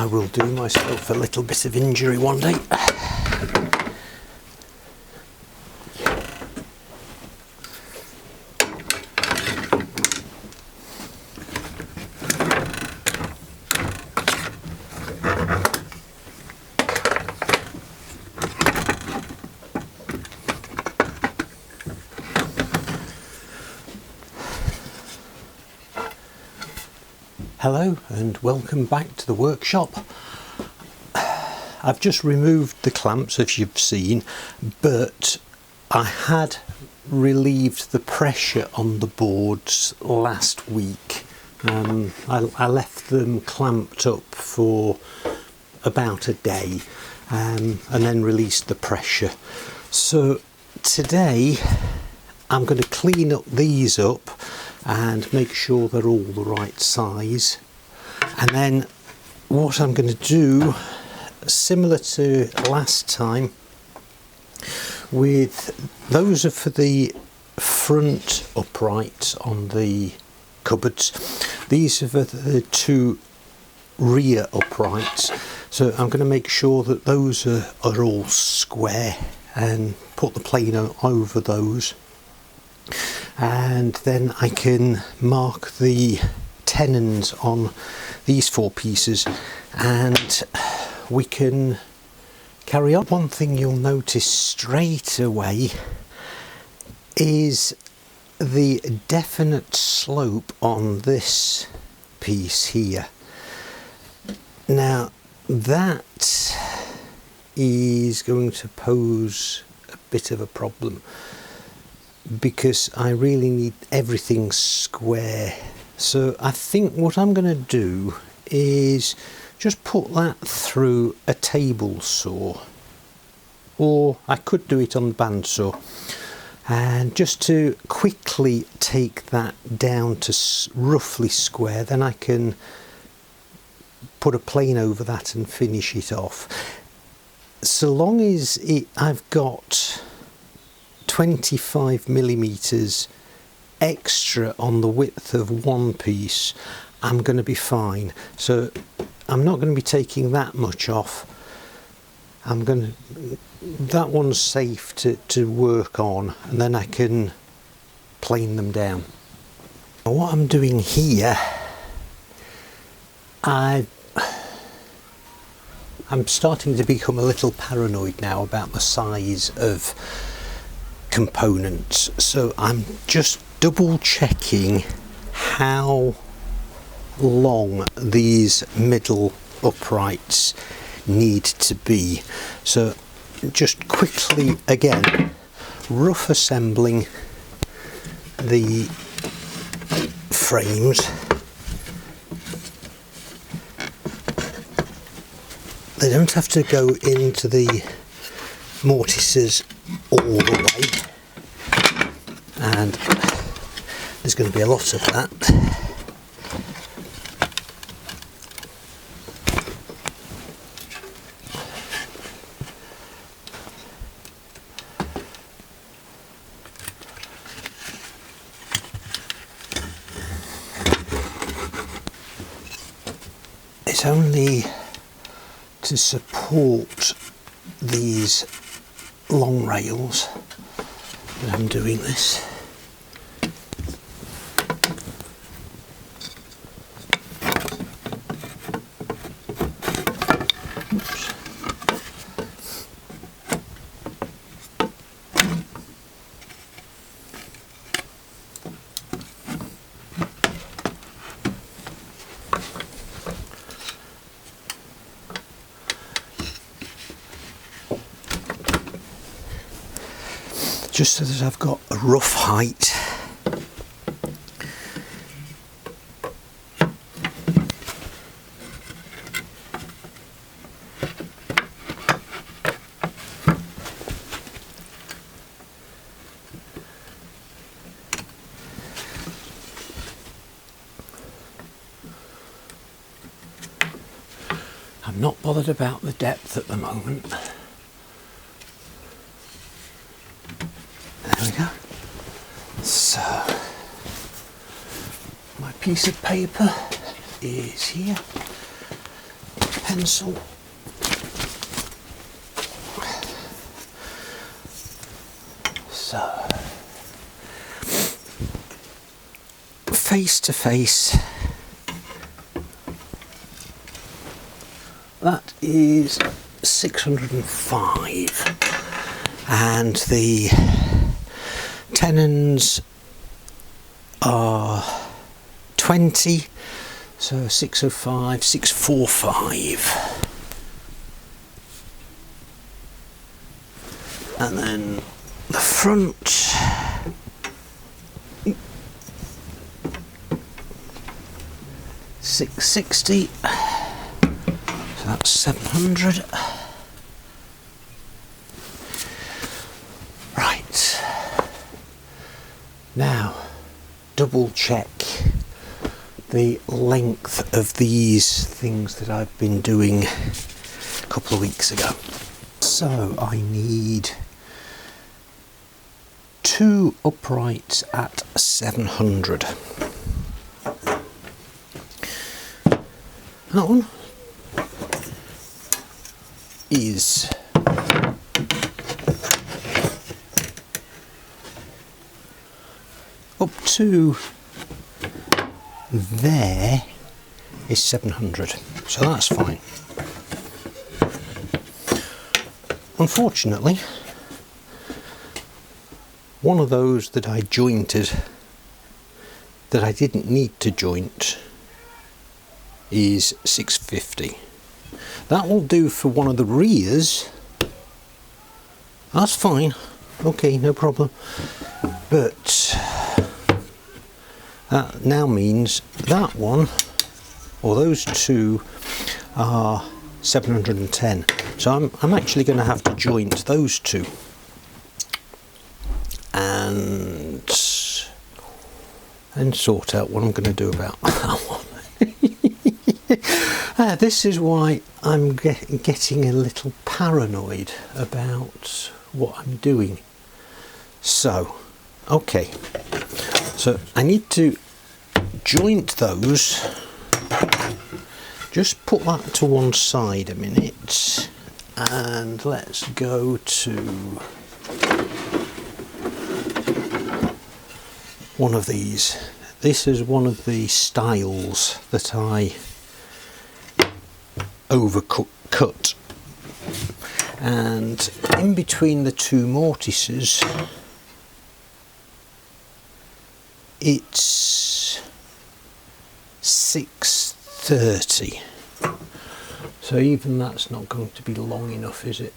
will do myself a little bit of injury one day. Hello and welcome back to the workshop. I've just removed the clamps, as you've seen, but I had relieved the pressure on the boards last week. I left them clamped up for about a day and then released the pressure. So today I'm going to clean up these up and make sure they're all the right size, and then what I'm going to do, similar to last time, with those are for the front uprights on the cupboards, these are for the two rear uprights, so I'm going to make sure that those are all square and put the plane over those. And then I can mark the tenons on these four pieces and we can carry on. One thing you'll notice straight away is the definite slope on this piece here. Now that is going to pose a bit of a problem, because I really need everything square. So I think what I'm going to do is just put that through a table saw, or I could do it on the bandsaw, and just to quickly take that down to roughly square, then I can put a plane over that and finish it off. So long as I've got 25 millimeters extra on the width of one piece, I'm going to be fine. So I'm not going to be taking that much off. That one's safe to work on, and then I can plane them down. Now what I'm doing here, I'm starting to become a little paranoid now about the size of components, so I'm just double checking how long these middle uprights need to be. So just quickly again rough assembling the frames. They don't have to go into the mortises all the way, and there's going to be a lot of that. It's only to support these long rails that I'm doing this. Oops. Just so that I've got a rough height. I'm not bothered about the depth at the moment. There we go. So, my piece of paper is here. pencil. So, face to face, that is 605, and the tenons are 20, so 605, 645. And then the front, £660, so that's 700. Right, now double check the length of these things that I've been doing a couple of weeks ago. So I need 2 uprights at 700. That one is up to there is 700, so that's fine. Unfortunately, one of those that I jointed that I didn't need to joint is 650. That will do for one of the rears. That's fine, okay, no problem. But that now means that one, or those two, are 710. So I'm actually going to have to joint those two and sort out what I'm going to do about that one. This is why I'm getting a little paranoid about what I'm doing. So, okay, so I need to joint those. Just put that to one side a minute, and let's go to one of these. This is one of the styles that I overcut, and in between the two mortises it's 630, so even that's not going to be long enough, is it?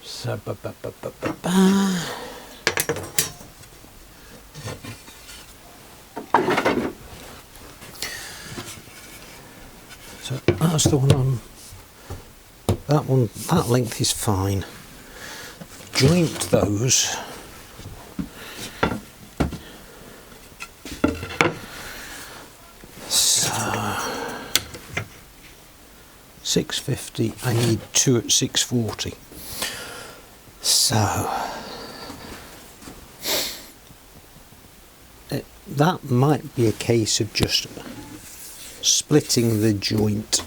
So that's the one that length is fine. Joint those. So 650, I need 2 at 640. So that might be a case of just splitting the joint.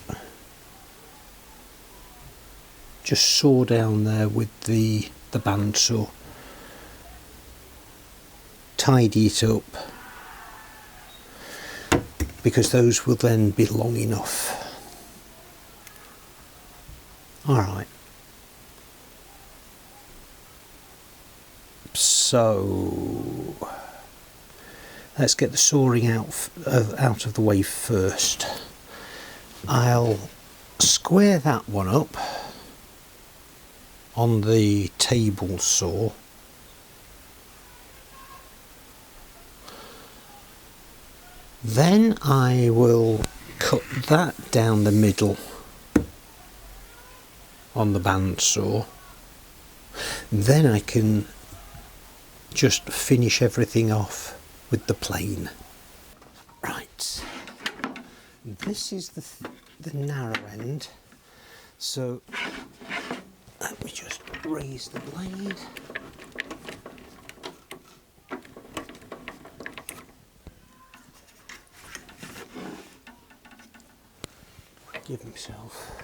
Just saw down there with the bandsaw, tidy it up, because those will then be long enough. Alright, so let's get the sawing out of the way first. I'll square that one up on the table saw. Then I will cut that down the middle on the bandsaw. Then I can just finish everything off with the plane. Right, this is the narrow end, so let me just raise the blade. give myself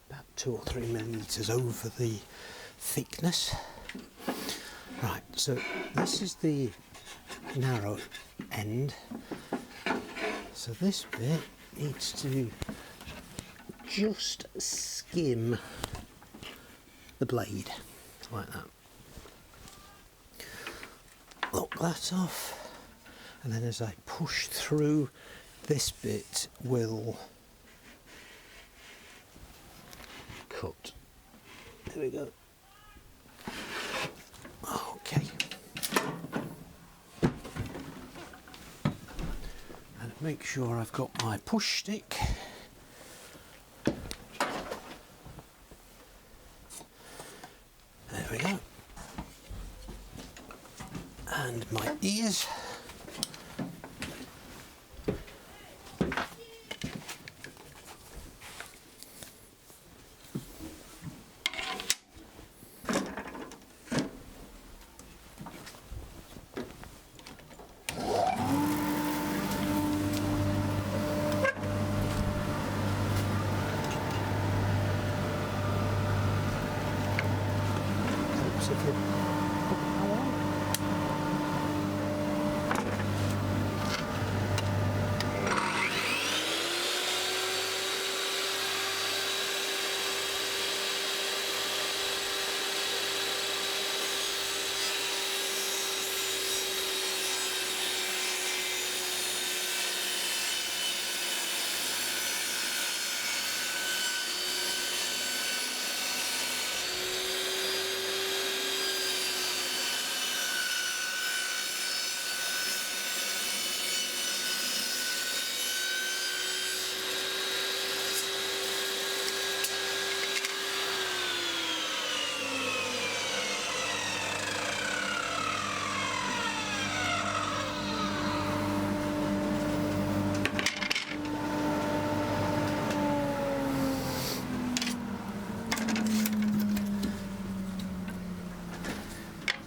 about 2 or 3 millimetres over the thickness. Right, so this is the narrow end, so this bit needs to just skim the blade like that. Lock that off, and then as I push through, this bit will cut. There we go. Okay. And make sure I've got my push stick. There we go. And my ears. If you put that on.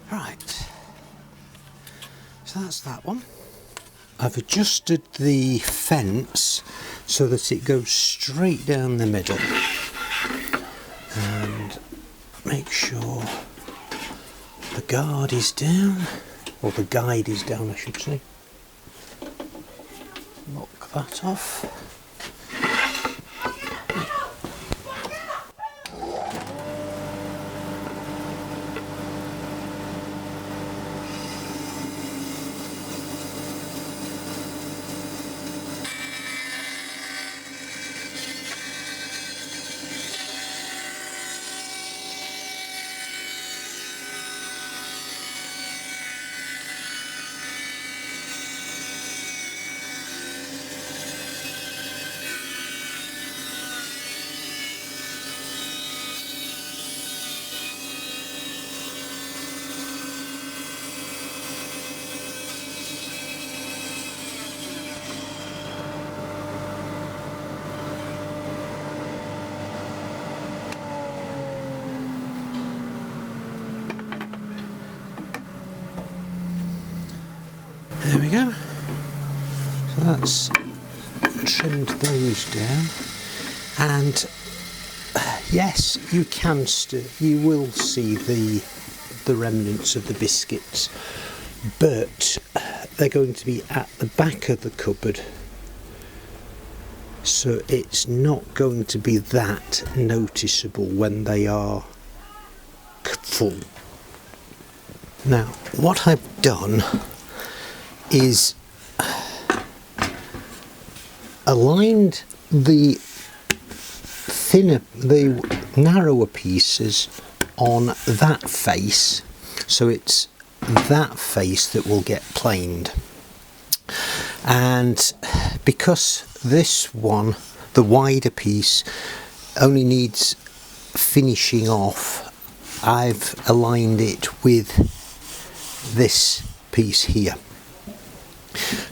Right, so that's that one. I've adjusted the fence so that it goes straight down the middle, and make sure the guard is down, or the guide is down I should say. Lock that off. There we go. So that's trimmed those down, and yes, you can you will see the remnants of the biscuits, but they're going to be at the back of the cupboard, so it's not going to be that noticeable when they are full. Now, what I've done is aligned the narrower pieces on that face, so it's that face that will get planed. And because this one, the wider piece, only needs finishing off, I've aligned it with this piece here.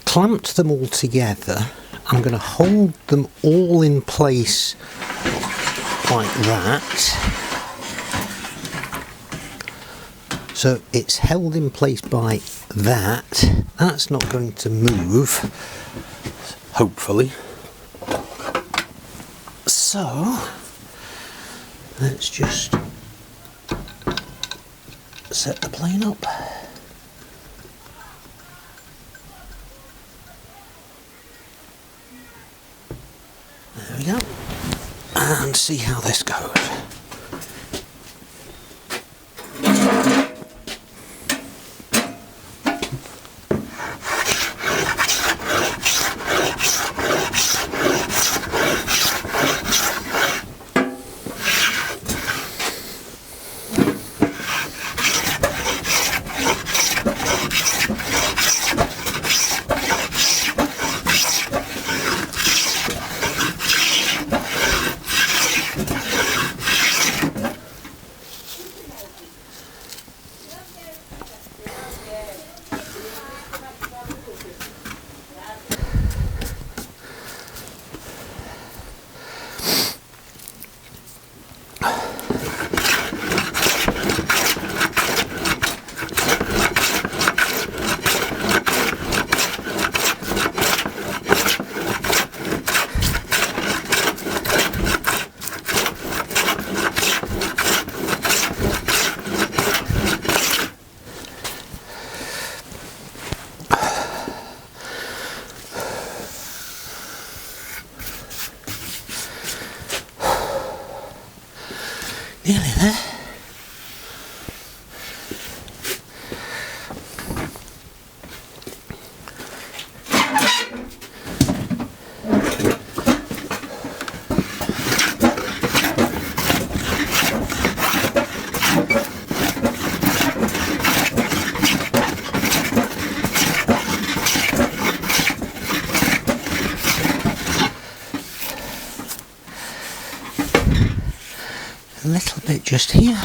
Clamped them all together. I'm going to hold them all in place like that, so it's held in place by that. That's not going to move, hopefully. So let's just set the plane up. There we go. And see how this goes. Nearly there. A little bit just here.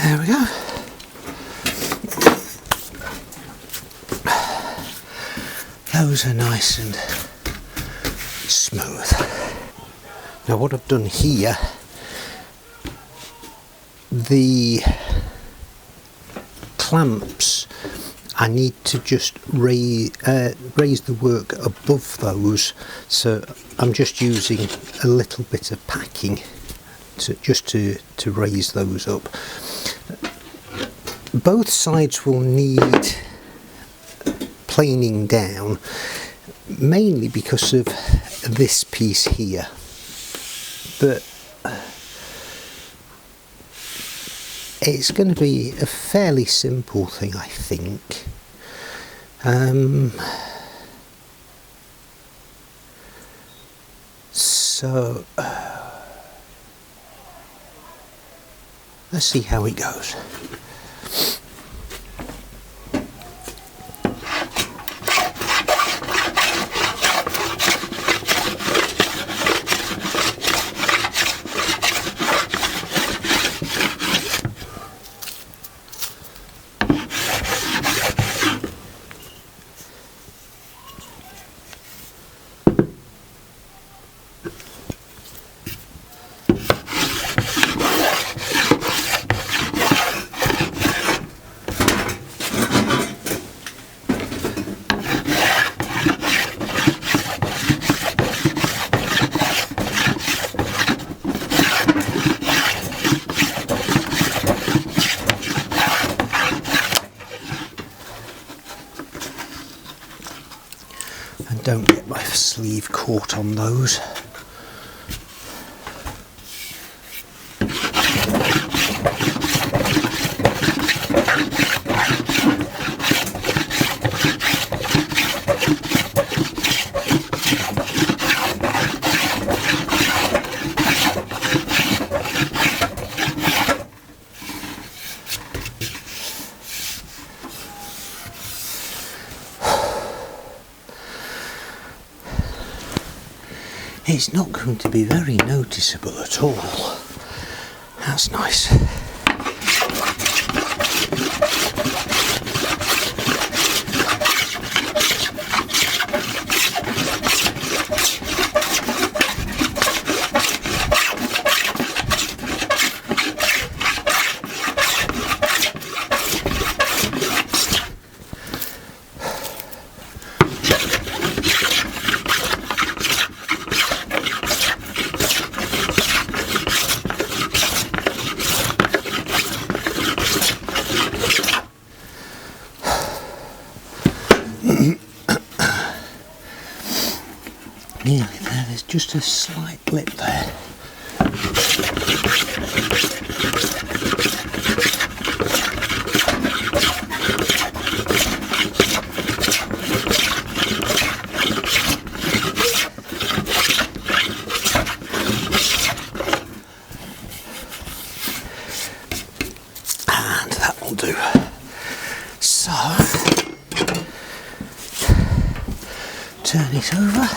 There we go. Those are nice and smooth. Now what I've done here, the clamps, I need to just raise the work above those, so I'm just using a little bit of packing to raise those up. Both sides will need planing down, mainly because of this piece here, but it's going to be a fairly simple thing, I think. So let's see how it goes. don't get my sleeve caught on those. It's not going to be very noticeable at all. That's nice. Nearly there, there's just a slight lip there. And that will do. So, turn it over.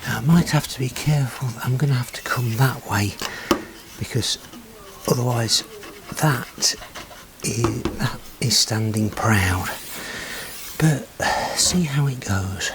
Now, I might have to be careful. I'm going to have to come that way because otherwise that is standing proud. But see how it goes.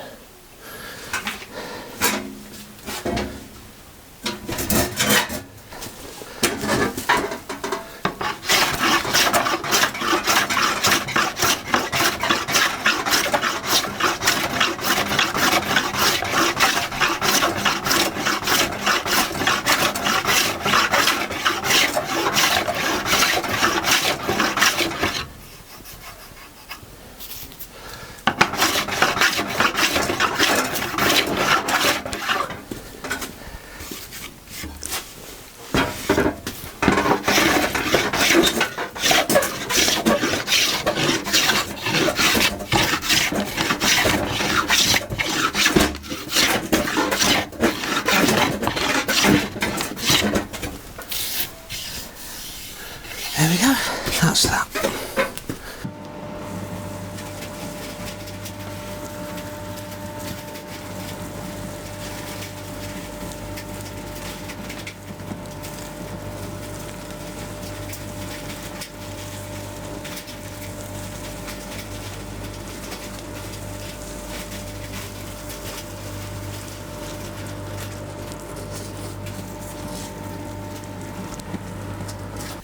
There we go, that's that.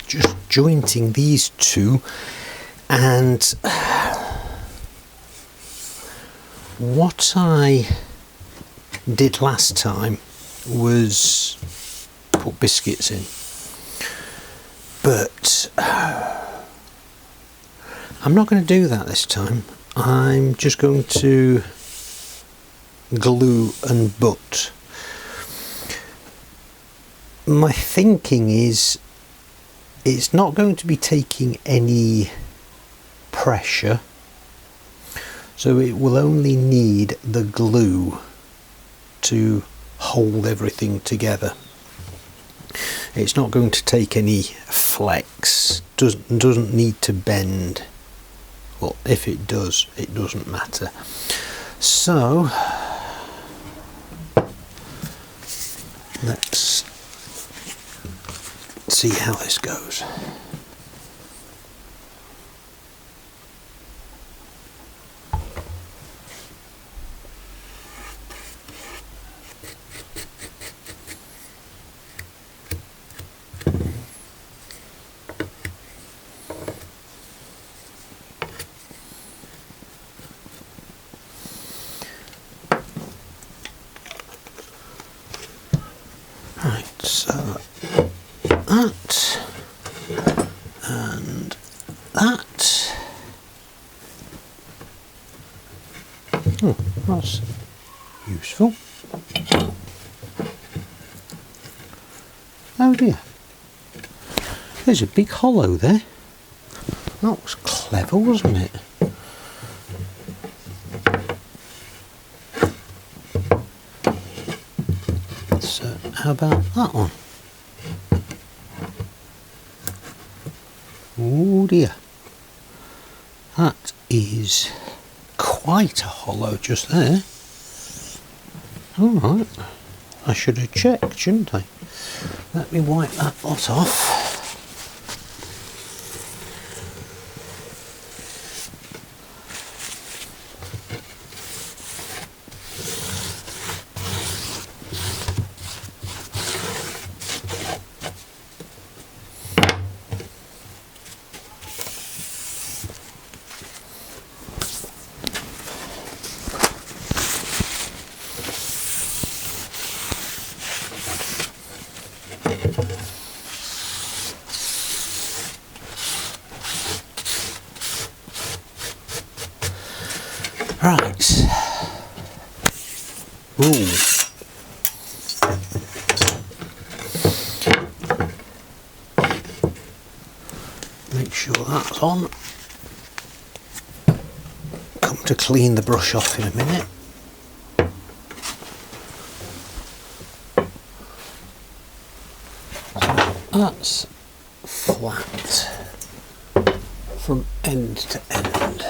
Just jointing these two, and what I did last time was put biscuits in, but I'm not going to do that this time. I'm just going to glue and butt. My thinking is it's not going to be taking any pressure, so it will only need the glue to hold everything together. It's not going to take any flex, doesn't need to bend. Well, if it does, it doesn't matter. So let's see how this goes. So that and that. That's useful. Oh dear. There's a big hollow there. That was clever, wasn't it? So, how about that one? Oh dear. That is quite a hollow just there. Alright. I should have checked, shouldn't I? Let me wipe that lot off. Right. Rule. Make sure that's on. Come to clean the brush off in a minute. So that's flat from end to end.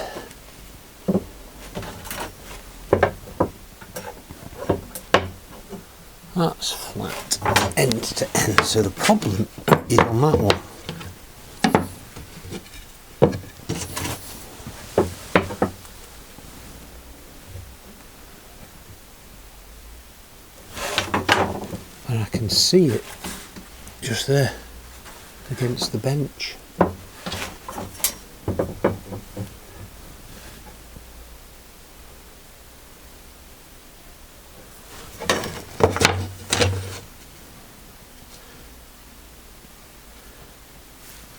That's flat end to end, so the problem is on that one. And I can see it just there against the bench.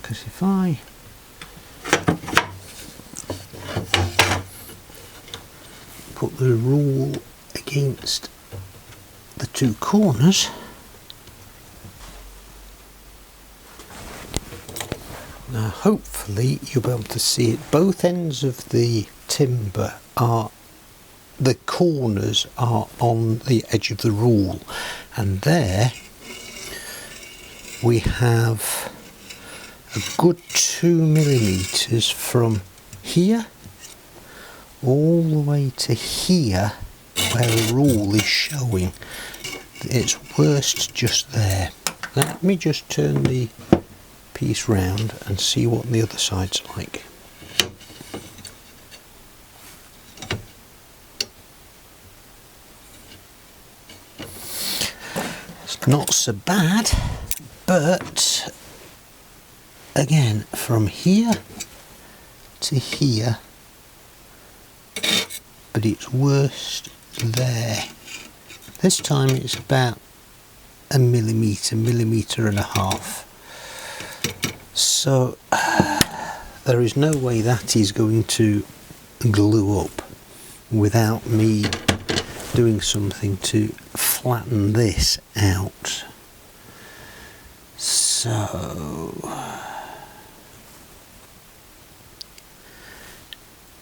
Because if I put the rule against the two corners, now hopefully you'll be able to see it. Both ends of the timber are, the corners are on the edge of the rule, and there we have a good 2mm from here all the way to here where the rule is showing. It's worst just there. Let me just turn the piece round and see what the other side's like. It's not so bad, but again, from here to here, but it's worst there. This time it's about a millimetre and a half. So there is no way that is going to glue up without me doing something to flatten this out. So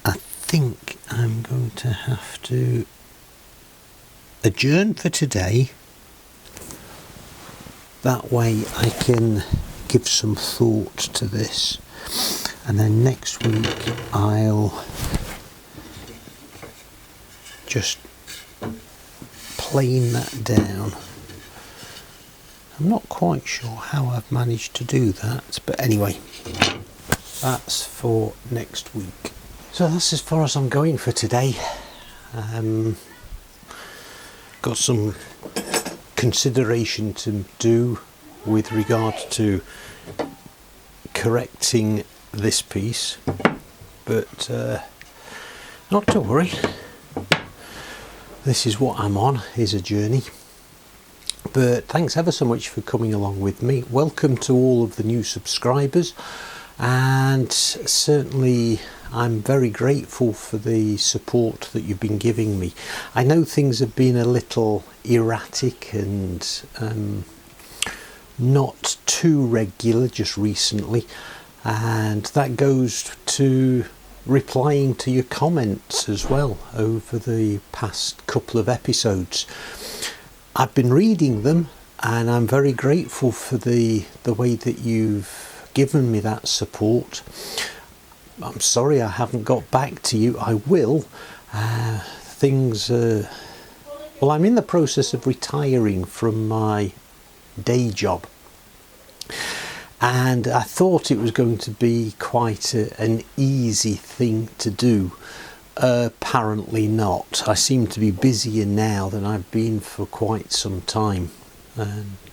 I think I'm going to have to adjourn for today. That way I can give some thought to this, and then next week I'll just plane that down. I'm not quite sure how I've managed to do that, but anyway, that's for next week. So that's as far as I'm going for today. Got some consideration to do with regard to correcting this piece, but not to worry. This is what I'm on, is a journey. But thanks ever so much for coming along with me. Welcome to all of the new subscribers, and certainly I'm very grateful for the support that you've been giving me. I know things have been a little erratic and not too regular just recently, and that goes to replying to your comments as well over the past couple of episodes. I've been reading them, and I'm very grateful for the way that you've given me that support. I'm sorry I haven't got back to you. I will. I'm in the process of retiring from my day job, and I thought it was going to be quite an easy thing to do. Apparently not. I seem to be busier now than I've been for quite some time,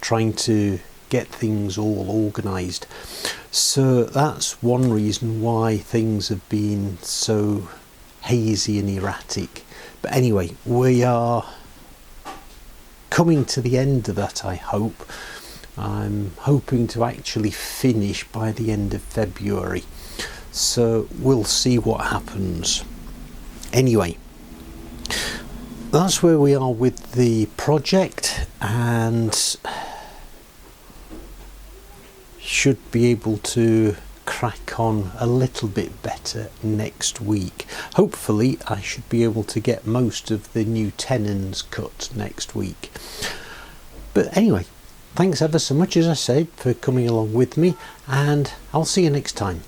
trying to get things all organised. So that's one reason why things have been so hazy and erratic. But anyway, we are coming to the end of that, I hope. I'm hoping to actually finish by the end of February. So we'll see what happens. Anyway, that's where we are with the project, and should be able to crack on a little bit better next week. Hopefully I should be able to get most of the new tenons cut next week. But anyway, thanks ever so much, as I said, for coming along with me, and I'll see you next time.